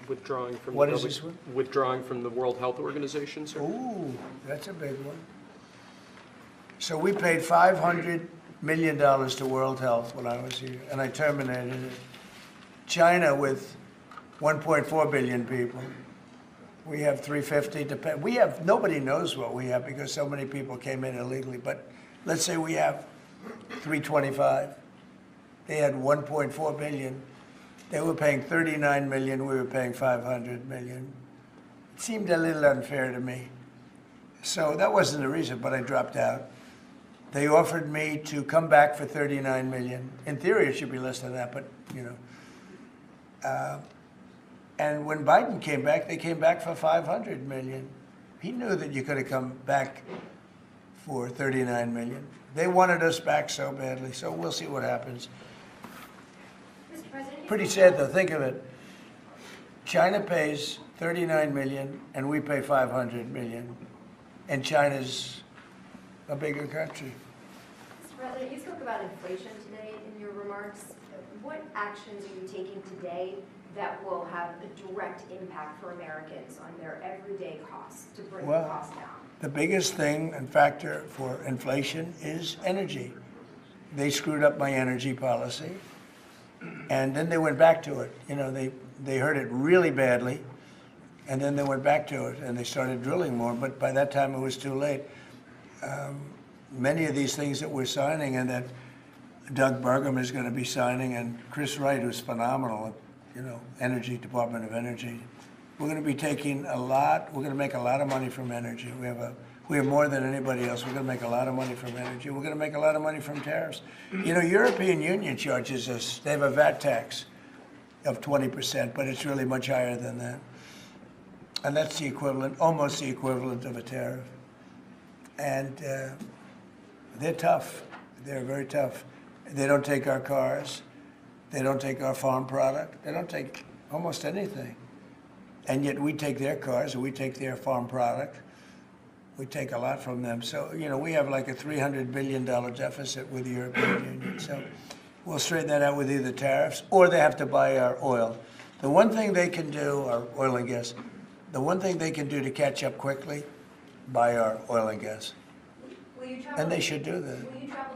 withdrawing from What the is this one? withdrawing from the World Health Organization, sir? Ooh, that's a big one. So we paid $500 million to World Health when I was here, and I terminated it. China, with 1.4 billion people, we have 350 to pay. We have, nobody knows what we have because so many people came in illegally, but let's say we have 325. They had 1.4 billion. They were paying 39 million, we were paying 500 million. It seemed a little unfair to me. So that wasn't the reason, but I dropped out. They offered me to come back for 39 million. In theory, it should be less than that, but you know. And when Biden came back, they came back for 500 million. He knew that you could have come back for 39 million. They wanted us back so badly, so we'll see what happens. Pretty sad though, think of it. China pays 39 million and we pay 500 million. And China's a bigger country. Mr. President, you spoke about inflation today in your remarks. What actions are you taking today that will have a direct impact for Americans on their everyday costs to bring the cost down? The biggest thing and factor for inflation is energy. They screwed up my energy policy. And then they went back to it. You know, they hurt it really badly, and then they went back to it, and they started drilling more, but by that time it was too late. Many of these things that we're signing and that Doug Burgum is going to be signing, and Chris Wright, who's phenomenal at, you know, Energy, Department of Energy, we're going to be taking a lot, we're going to make a lot of money from energy. We have more than anybody else. We're going to make a lot of money from energy. We're going to make a lot of money from tariffs. You know, European Union charges us, they have a VAT tax of 20%, but it's really much higher than that. And that's the equivalent, almost the equivalent of a tariff. And they're tough. They're very tough. They don't take our cars. They don't take our farm product. They don't take almost anything. And yet we take their cars and we take their farm product. We take a lot from them. So, you know, we have like a $300 billion deficit with the European Union. So we'll straighten that out with either tariffs or they have to buy our oil. The one thing they can do, our oil and gas, the one thing they can do to catch up quickly, buy our oil and gas. Will you travel And they should do that. Will you travel